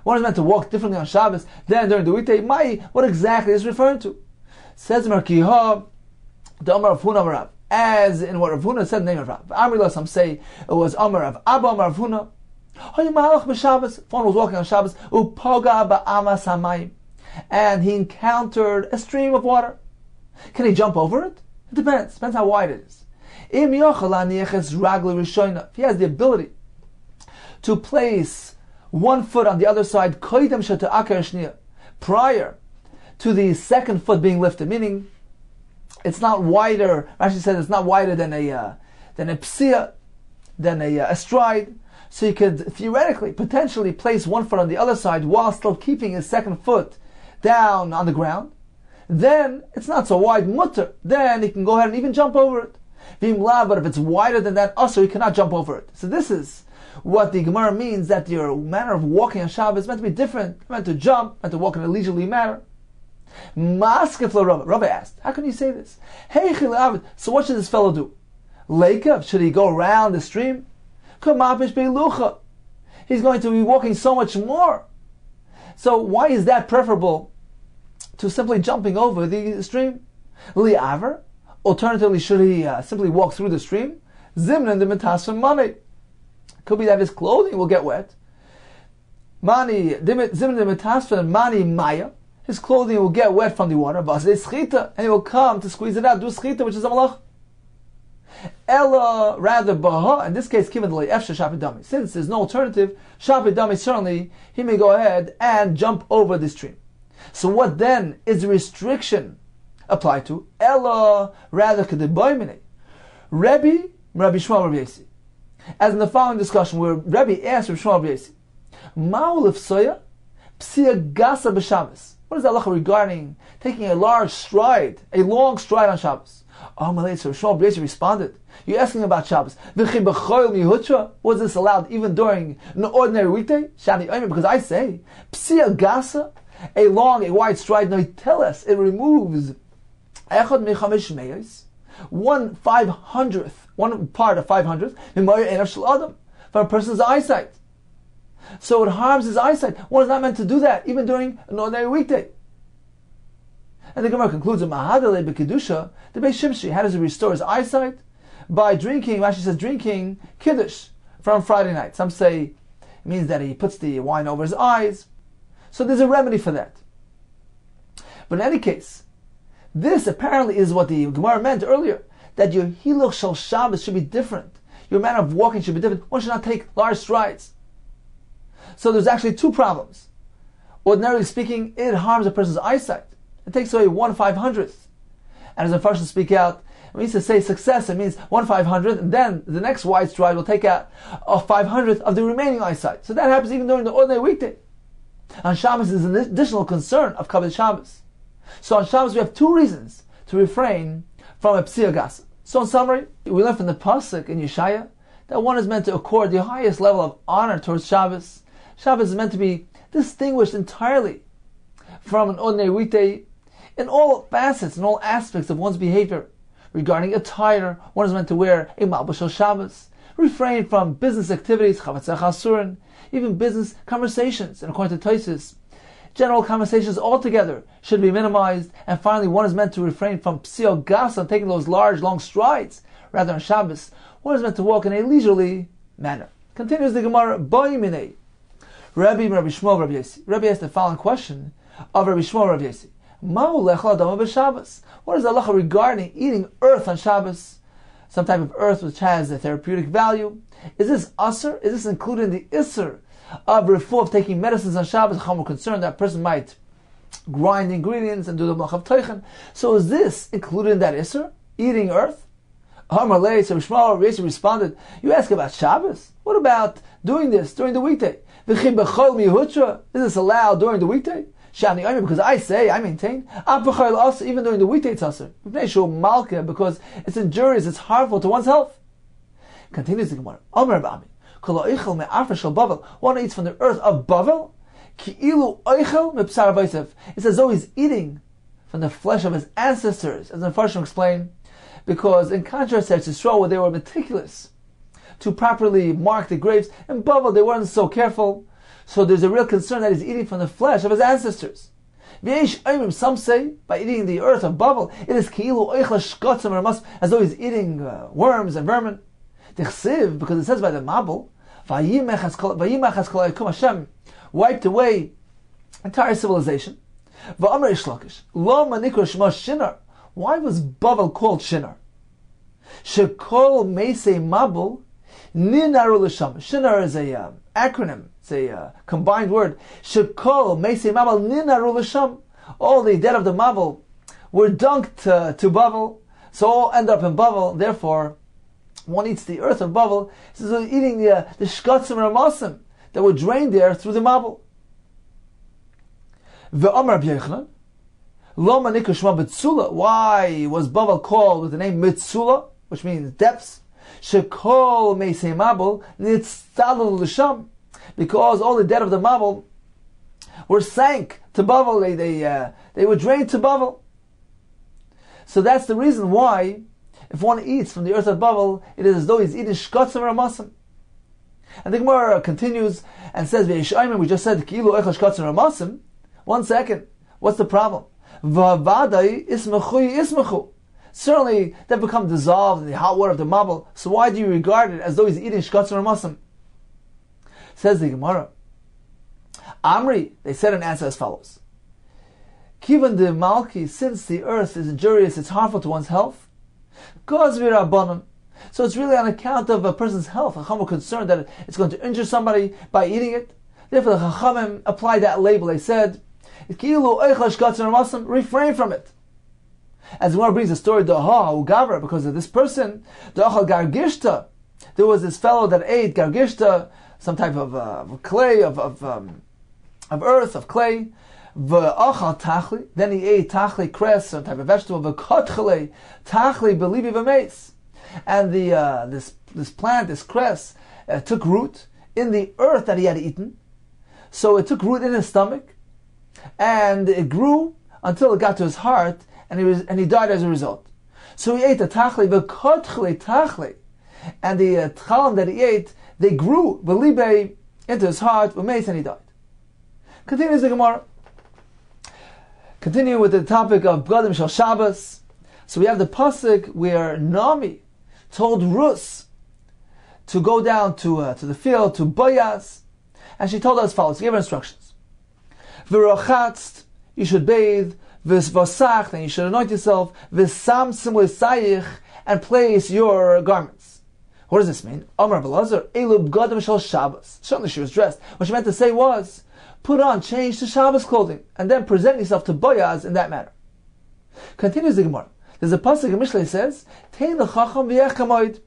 One is meant to walk differently on Shabbos than during the weekday. What exactly is referring to? Says Merkiha, the Amar of Huna Rav. As in what Rav Huna said, the name of Rav. Amrila, some say it was Amar of Abba, Amar of Huna. If one was walking on Shabbos, upaga ba'amas hamayim, and he encountered a stream of water. Can he jump over it? It depends. Depends how wide it is. If he has the ability to place one foot on the other side, prior to the second foot being lifted, meaning it's not wider. Rashi said it's not wider than a psia, than a stride. So you could theoretically, potentially place one foot on the other side while still keeping his second foot down on the ground. Then it's not so wide, mutter. Then he can go ahead and even jump over it. But if it's wider than that, also he cannot jump over it. So this is what the Gemara means, that your manner of walking on Shabbos is meant to be different. You're meant to jump, meant to walk in a leisurely manner. Rabbi asked, how can you say this? Hey, so what should this fellow do? Leikav, should he go around the stream? He's going to be walking so much more. So why is that preferable to simply jumping over the stream? Li'aver, alternatively, should he simply walk through the stream? Zimnan de metasfim mani. Could be that his clothing will get wet. Mani zimnan de metasfim mani maya. His clothing will get wet from the water, and he will come to squeeze it out, do schita, which is a malach. Ella, rather, baha, in this case, given the efsha shapidami. Since there's no alternative, shapidami, certainly, he may go ahead and jump over the stream. So what then is the restriction applied to? Ella, rather, k'debaymine. Rabbi Shmuel Rabbi Yesi. As in the following discussion, where Rabbi asked Rabbi Shmuel Rabbi Yesi, Ma'ul soya psia gasa b'Shabbos. What is the halacha regarding taking a large stride, a long stride on Shabbos? So Shmuel Rabbi Yesi responded, you're asking about Shabbos. Was this allowed even during an ordinary weekday? Because I say, psia gasa, a long, a wide stride, no, tell us, it removes 1/500th, one part of 500th, from a person's eyesight. So it harms his eyesight. One is not meant to do that, even during an ordinary weekday. And the Gemara concludes, the Beis Shimshi, how does he restore his eyesight? By drinking, Rashi says, drinking Kiddush from Friday night. Some say it means that he puts the wine over his eyes. So there's a remedy for that. But in any case, this apparently is what the Gemara meant earlier, that your hiluch shel Shabbos should be different. Your manner of walking should be different. One should not take large strides. So there's actually two problems. Ordinarily speaking, it harms a person's eyesight. It takes away 1/500th. And as the Farshim speak out, it means to say success, it means 1/500th, and then the next wide stride will take out a 500th of the remaining eyesight. So that happens even during the ordinary weekday. On Shabbos is an additional concern of Kabbalah Shabbos. So on Shabbos we have two reasons to refrain from a psia gasa. So in summary, we learn from the pasuk in Yeshaya that one is meant to accord the highest level of honor towards Shabbos. Shabbos is meant to be distinguished entirely from an ordinary weekday in all facets, in all aspects of one's behavior. Regarding attire, one is meant to wear a malbush shel Shabbos, refrain from business activities, chavatzach asurin, even business conversations. And according to Tosfos, general conversations altogether should be minimized. And finally, one is meant to refrain from psio gasa, taking those large, long strides. Rather, on Shabbos, one is meant to walk in a leisurely manner. Continues the Gemara, Boimine. Rabbi Shmuel Rabbi Yesi. Rabbi asked the following question of Rabbi Shmuel Rabbi Yesi. What is the halacha regarding eating earth on Shabbos? Some type of earth which has a therapeutic value. Is this asr? Is this included in the isr of refu, of taking medicines on Shabbos, Chum concerned that person might grind ingredients and do the Melacha of Teichen. So is this included in that Isser? Eating earth? Amar Lei, so Shmuel Rashi responded, you ask about Shabbos? What about doing this during the weekday? Is this allowed during the weekday? Because I maintain, even during the weekday it's Asr. Because it's injurious, it's harmful to one's health. Continues the Gemara. One eats from the earth of Bavel. It's as though he's eating from the flesh of his ancestors, as the Farshim explain, because in contrast to Yisrael, where they were meticulous to properly mark the graves, in Bavel they weren't so careful, so there's a real concern that he's eating from the flesh of his ancestors. Some say, by eating the earth of Bavel, it is as though he's eating worms and vermin. Because it says by the Mabel, Hashem wiped away entire civilization. Why was Bavel called Shinar? Shekol Meisei Mabel Ninaru L'Sham. Shinar is a acronym. It's a combined word. Shekol Meisei Mabel Ninaru L'Sham. All the dead of the Mabel were dunked to Bavel, so all end up in Bavel. Therefore, one eats the earth of Bavel. So eating the shkatzim and ramasim that were drained there through the Mabel. Ve'amar B'Yochanan, Lo Manika Shema B'Tzula. Why was Bavel called with the name Mitzula, which means depths? Shekol Meisei Mabel Nitztalu L'Sham. Because all the dead of the Mabel were sank to Bavel. They were drained to Bavel. So that's the reason why, if one eats from the earth of Bavel, it is as though he's eating shkatzim or ramasim. And the Gemara continues and says, we just said, Ki'ilu echel shkatzim or ramasim. 1 second. What's the problem? V'avadai ismechu. Certainly, they've become dissolved in the hot water of the Mabel. So why do you regard it as though he's eating shkatzim or ramasim? Says the Gemara. Amri, they said in answer as follows. Kivan de Malki, since the earth is injurious, it's harmful to one's health. So it's really on account of a person's health. Chacham were concerned that it's going to injure somebody by eating it. Therefore the Chachamim applied that label. They said, refrain from it. As the Gemara brings the story, because of this person, there was this fellow that ate gargishta, some type of clay, of earth, of clay. Then he ate tachli cress, some type of vegetable. And this plant, this cress, took root in the earth that he had eaten. So it took root in his stomach, and it grew until it got to his heart, and he died as a result. So he ate the tachli, and the tchalim that he ate, they grew into his heart, and he died. Continues the Gemara. Continue with the topic of Bgadim Shel Shabbos. So we have the pasuk where Naomi told Rus to go down to the field to Boyaz, and she told her as follows. She gave her instructions: V'rochatzt, you should bathe; V'svasach, and you should anoint yourself; V'sam simul sayich, and place your garments. What does this mean? Amar Belazar, Elu Bgadim Shel Shabbos. Certainly she was dressed. What she meant to say was, put on, change to Shabbos clothing, and then present yourself to Boyaz in that manner. Continues the Gemara. There's a pasuk in Mishlei says, Tein l'chacham v'yech kamoid.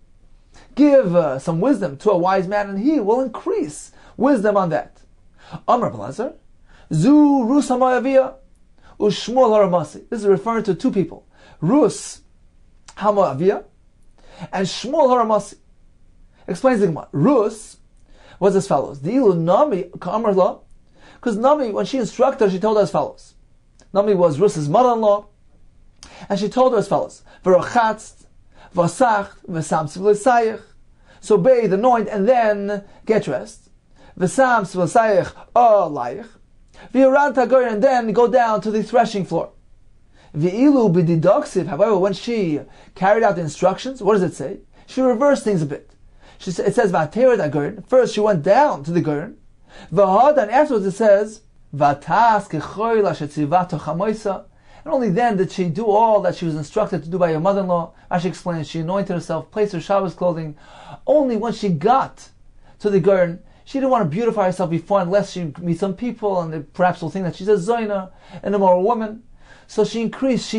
Give some wisdom to a wise man, and he will increase wisdom on that. Amar Belazar, Zu Rus HaMoaviyah, Ushmuel HaRamasi. This is referring to two people, Rus HaMoaviyah and Shmuel HaRamasi. Explains the Gemara. Rus was as follows. Di'ilu Nami ka'amar la. Because Nami, when she instructed her, she told her as follows. Nami was Rus's mother-in-law, and she told her as follows: V'rochatzt, v'sacht, v'sam tzivlisayich. So bathe, anoint, and then get dressed. V'sam tzivlisayich alayich. V'yorant hagoyin, and then go down to the threshing floor. V'ilu b'didoksiv. However, when she carried out the instructions, what does it say? She reversed things a bit. It says v'ateret hagoyin. First, she went down to the goyin. And afterwards it says, and only then did she do all that she was instructed to do by her mother-in-law. As she explains, she anointed herself, placed her Shabbos clothing. Only when she got to the garden, She didn't want to beautify herself before unless she meets some people and they perhaps will think that she's a Zoina, an immoral woman. So she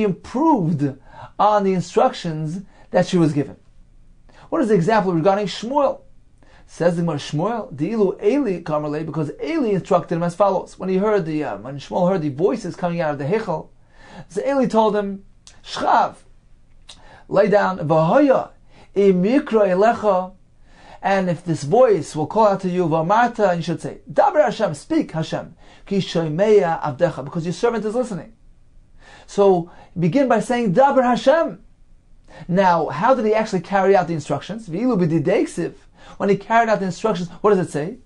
improved on the instructions that she was given. What is the example regarding Shmuel? Says the Gemara, Shmuel, Di'ilu Eli Kamarle, because Eli instructed him as follows. When Shmuel heard the voices coming out of the Hechel, so Eli told him, Shchav, lay down, V'hoya, imikra elecha, and if this voice will call out to you, V'amarta, and you should say, Daber Hashem, speak Hashem, Ki shomeya avdecha, because your servant is listening. So begin by saying, Daber Hashem. Now, how did he actually carry out the instructions? V'ilu b'didei when he carried out the instructions, what does it say?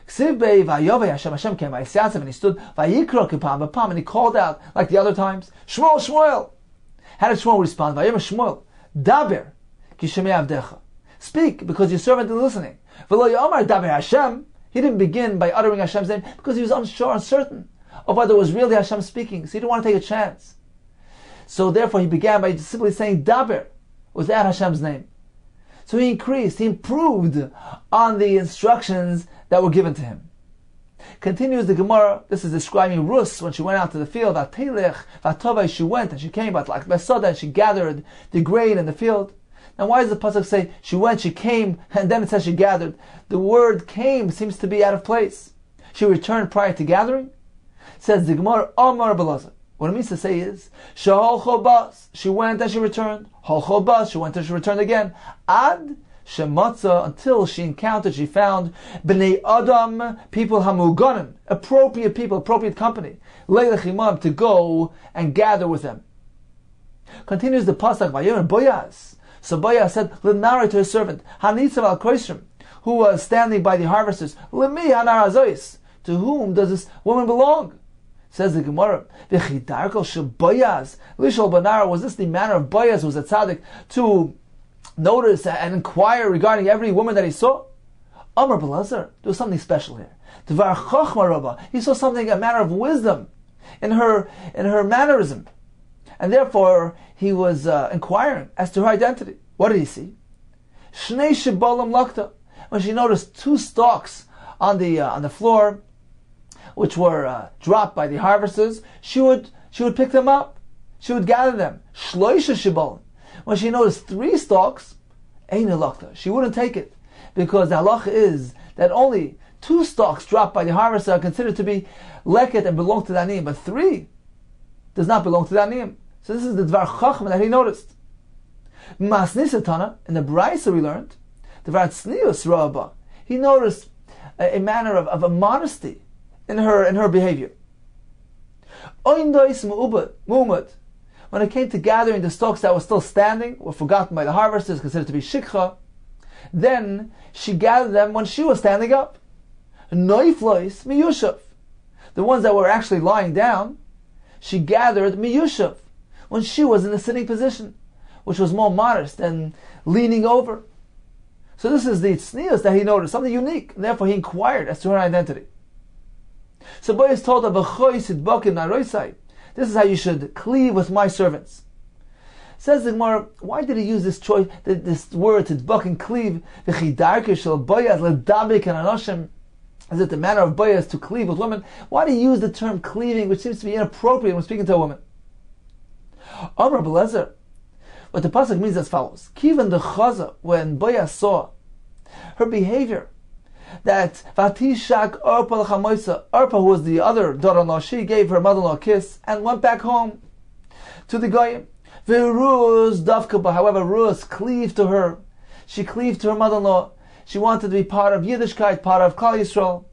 Hashem came, and he stood, and he called out, like the other times, Shmuel, Shmuel. How did Shmuel respond? Shmuel, Daber, ki shemei avdecha. Speak, because your servant is listening. Daber Hashem. He didn't begin by uttering Hashem's name, because he was unsure, uncertain of whether it was really Hashem speaking, so he didn't want to take a chance. So therefore he began by simply saying Daber, without Hashem's name. So he improved on the instructions that were given to him. Continues the Gemara, this is describing Rus when she went out to the field, she went and she came, and she gathered the grain in the field. Now why does the pasuk say she went, she came, and then it says she gathered? The word came seems to be out of place. She returned prior to gathering? Says the Gemara, Amar Belazar. What it means to say is, Shahol Chobas, she went and she returned. Hol Chobas, she went and she returned again. Ad Shematza, until she found Bnei Adam, people Hamuganim, appropriate people, appropriate company. Leilachimam, to go and gather with them. Continues the pasuk, Vayomer Boyaz. So Boyaz said, Lenari to his servant, Hanitzav al Koisrim, who was standing by the harvesters, Lemi Hanar Azois, to whom does this woman belong? Says the Gemara, was this the manner of Boyaz, who was a tzaddik, to notice and inquire regarding every woman that he saw? Amar Belazar, there was something special here. Dvar Chochma Rabba, he saw something, a manner of wisdom in her mannerism. And therefore, he was inquiring as to her identity. What did he see? Shnei Shibalim Lakta, when she noticed two stalks on the floor, which were dropped by the harvesters, she would pick them up. She would gather them. Shloisha shibalim. When she noticed three stalks, Eina lakta, she wouldn't take it, because the halacha is that only two stalks dropped by the harvester are considered to be leket and belong to the aniyim, but three does not belong to the aniyim. So this is the dvar chachma that he noticed. Masnisatana, in the Brisa we learned, dvar tznius rabba, he noticed a manner of a modesty in her behavior. When it came to gathering the stalks that were still standing, were forgotten by the harvesters, considered to be shikha, then she gathered them when she was standing up. Noiflois miyushav, the ones that were actually lying down, she gathered miyushav when she was in a sitting position, which was more modest and leaning over. So this is the tznius that he noticed, something unique, and therefore he inquired as to her identity. So Boaz told her, this is how you should cleave with my servants. Says the Gemara, why did he use this word, tidbak and cleave? Is it the manner of Boaz to cleave with women? Why did he use the term cleaving, which seems to be inappropriate when speaking to a woman? Amar Belezer, what the pasuk means as follows: Kivan the chaza, when Boaz saw her behavior, that Vatishak Orpa l'chamoisa, Orpa, who was the other daughter-in-law, she gave her mother-in-law a kiss and went back home to the goyim. V'Ruz Davkaba, however, Ruz cleaved to her. She cleaved to her mother-in-law. She wanted to be part of Yiddishkeit, part of Klal Yisrael.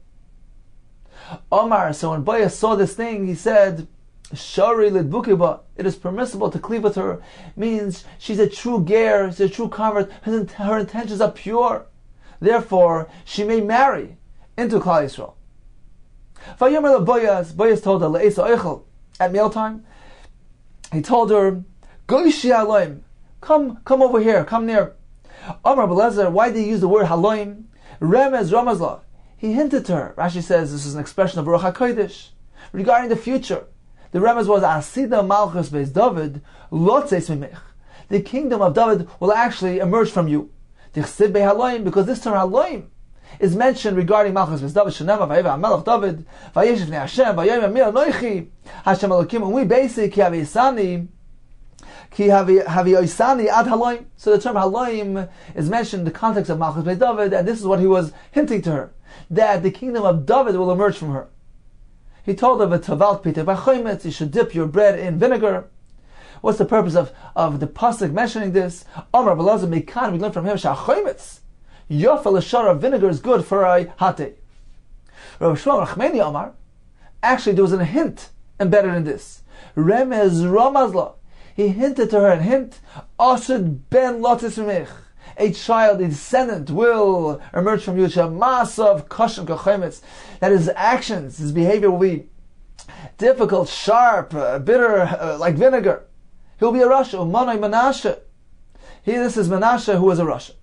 Omar, so when Boaz saw this thing, he said, Shari lidbukiba, it is permissible to cleave with her. Means she's a true ger, she's a true convert. Her intentions are pure. Therefore, she may marry into Klal Yisrael. Vayomer Boaz told her, at mealtime, he told her, Goishi haloim, come over here, come near. Amar Belezer, why did he use the word haloim? Remez Ramazlah. He hinted to her. Rashi says this is an expression of Ruach HaKodesh regarding the future. The remez was Asida Malchus Beis David Lotzeis Mimech. The kingdom of David will actually emerge from you. Because this term haloim is mentioned regarding Malchus Beis David. Shenema Vayiva HaMelech David Vayish V'nei Hashem Vayom Amir Noichi Hashem Elokim. And we basically Ki Havi Oisani Ad Haloim. So the term Haloim is mentioned in the context of Malchus Beis David, and this is what he was hinting to her, that the kingdom of David will emerge from her. He told her, "V'tavalt pite b'chometz, you should dip your bread in vinegar." What's the purpose of the pasuk mentioning this? Amar B'Elazar Mikan, we learn from him, "Shachometz Yofa l'shara, vinegar is good for a hate." Rav Shmuel Rachmeni Amar, actually there was a hint embedded in this. Remez Ramazla, he hinted to her and hint, Asad ben Lotis Mimich, a child, a descendant will emerge from you, Shamasav Kashim Kachemetz, that his actions, his behavior will be difficult, sharp, bitter, like vinegar. He'll be a Rasha, Umanai Menashe. This is Menashe who was a Rasha.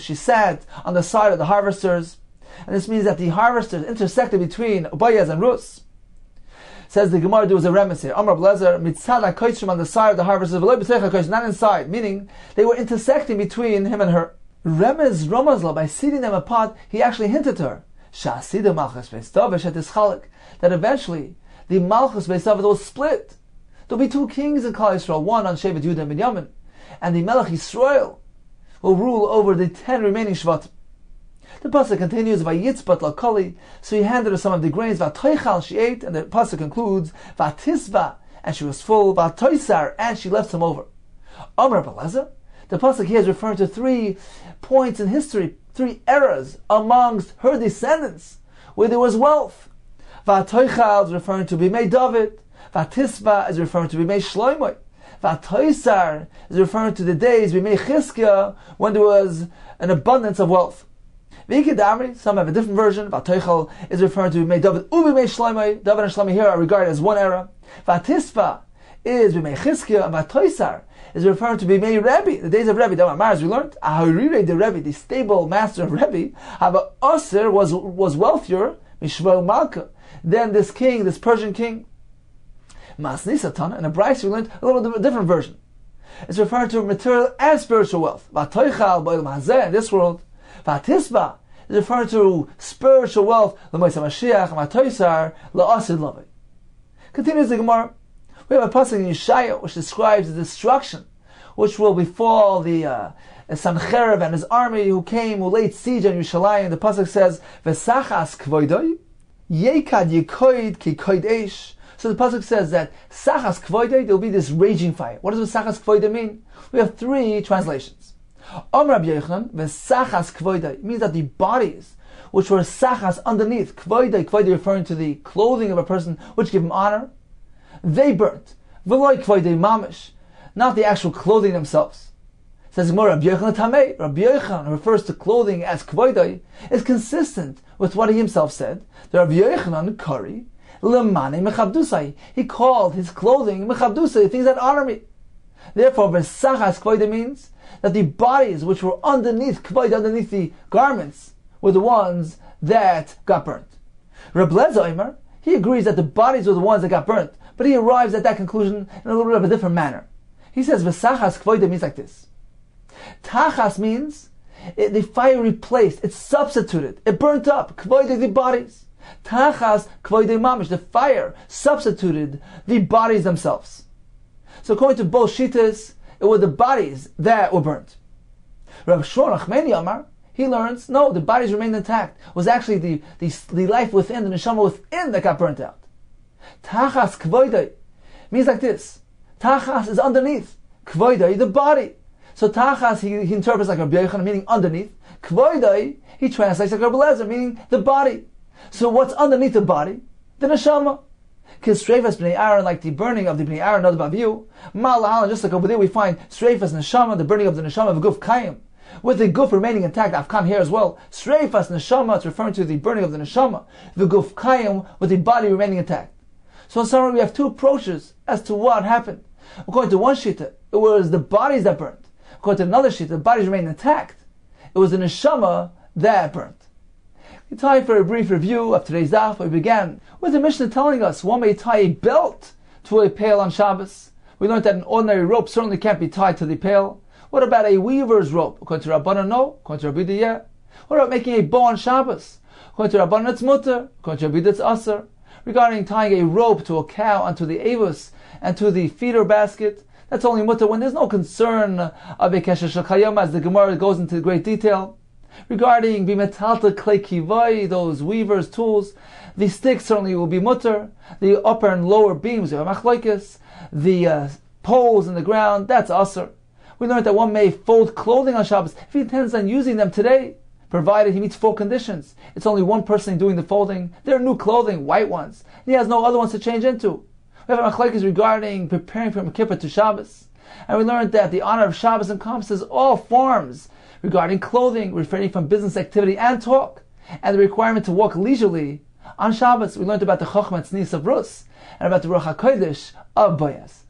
She sat on the side of the harvesters, and this means that the harvesters intersected between Boaz and Rus. Says the Gemara, there was a remez here. Amar B'Elazar mitzad ha'koytrim, on the side of the harvesters, not inside, meaning they were intersecting between him and her. Remez Ramazla, by seating them apart, he actually hinted to her Sha'asida Malchus Beis David Shetischalek, that eventually the Malchus Beis David will split. There'll be two kings in Klal Yisrael, one on Shevet Yehuda and Binyamin, and the Melech Yisrael will rule over the 10 remaining Shvatim. The pasuk continues, "Vayitzbat lakali," so he handed her some of the grains. "Vatoichal," she ate, and the pasuk concludes, "Vatisva," and she was full. "Vatoisar," and she left some over. Amar B'Elazar, the pasuk here is referring to 3 points in history, 3 eras amongst her descendants where there was wealth. Vatoichal is referring to Bimei David. Vatisva is referring to Bimei Shlomo. Vatoisar is referring to the days Bimei Chizkiah, when there was an abundance of wealth. Some have a different version. Vatoichal is referring to Bimei David Ubimei Shlomo. David and Shlomo here are regarded as one era. Vatisva is Bimei Chizkiah, and Vatoisar is referring to Bimei Rebbe, the days of Rebbe. As we learned, Ahurire the Rebbe, the stable master of Rebbe, Hava Aser was wealthier Mishvel Malka than this king, this Persian king. Masni Satan, and a Bryce we learned a little different version. It's referring to material and spiritual wealth. Vatoichal Ba'il Mazeh, in this world. Vatisba is referring to spiritual wealth. L'moisa Mashiach, Vatoisar La'asid Lavei. Continues the Gemara. We have a pasuk in Yeshaya which describes the destruction which will befall the Sancherib and his army who laid siege on Yerushalayim. The pasuk says, "V'sachas kvoidoi yekad yikoid ki koid eish." So the pasuk says that Sachas Kvoide, there will be this raging fire. What does Sachas Kvoide mean? We have 3 translations. Amar Rabbi Yochanan, Sachas Kvoide means that the bodies which were Sachas underneath, Kvoide referring to the clothing of a person which give him honor, they burnt. V'loi Kvoide mamish, not the actual clothing themselves. Says Rabbi Yochanan Tamei. Rabbi Yochanan refers to clothing as Kvoide, is consistent with what he himself said. The Rabbi Yochanan Kari, Lemane mechabdusai. He called his clothing mechabdusai, things that honor me. Therefore, Vesachas Kvoide means that the bodies which were underneath Kvoide, underneath the garments, were the ones that got burnt. Reb Lezer Omer, he agrees that the bodies were the ones that got burnt, but he arrives at that conclusion in a little bit of a different manner. He says Vesachas Kvoide means like this. Tachas means the fire replaced, it substituted, it burnt up Kvoide, the bodies. Tachas Kvoide mamish, the fire substituted the bodies themselves. So according to both Shittas, it were the bodies that were burnt. Rav Shmuel Rachmeni Amar, he learns, no, the bodies remained intact. It was actually the life within, the neshama within that got burnt out. Tachas Kvoide means like this. Tachas is underneath. Kvoide, the body. So Tachas, he interprets like Rabbi Yochanan, meaning underneath. Kvoide, he translates like Rabbi Lezer, meaning the body. So what's underneath the body? The neshama. Because Sreifas B'nai Aaron, like the burning of the B'nai Aaron, not the Baviu, Ma'al, just like over there we find Sreifas Neshama, the burning of the neshama of Guf Kayim, with the Guf remaining intact. Afkan here as well. Sreifas Neshama, it's referring to the burning of the neshama, the Guf Kayim, with the body remaining intact. So in summary, we have 2 approaches as to what happened. According to one shita, it was the bodies that burned. According to another shita, the bodies remained intact. It was the neshama that burned. It's time for a brief review of today's daf. We began with the Mishnah telling us one may tie a belt to a pail on Shabbos. We learned that an ordinary rope certainly can't be tied to the pail. What about a weaver's rope? According to Rabbanan, no. According to Rabbi Yehuda, yeah. What about making a bow on Shabbos? According to Rabbanan, it's mutter. According to Rabbi Yehuda, it's aser. Regarding tying a rope to a cow onto the avos and to the feeder basket, that's only mutter when there's no concern of a kesher shel chayom, as the Gemara goes into great detail. Regarding bimetalta clay kivai, those weavers' tools, the sticks certainly will be mutter. The upper and lower beams, the poles in the ground, that's aser. We learned that one may fold clothing on Shabbos if he intends on using them today, provided he meets 4 conditions. It's only one person doing the folding. They're new clothing, white ones. And he has no other ones to change into. We have a machlokes regarding preparing from Kippur to Shabbos. And we learned that the honor of Shabbos encompasses all forms regarding clothing, refraining from business activity and talk, and the requirement to walk leisurely on Shabbos. We learned about the Chochmah and Tznius of Rus, and about the Ruach HaKodesh of Boaz.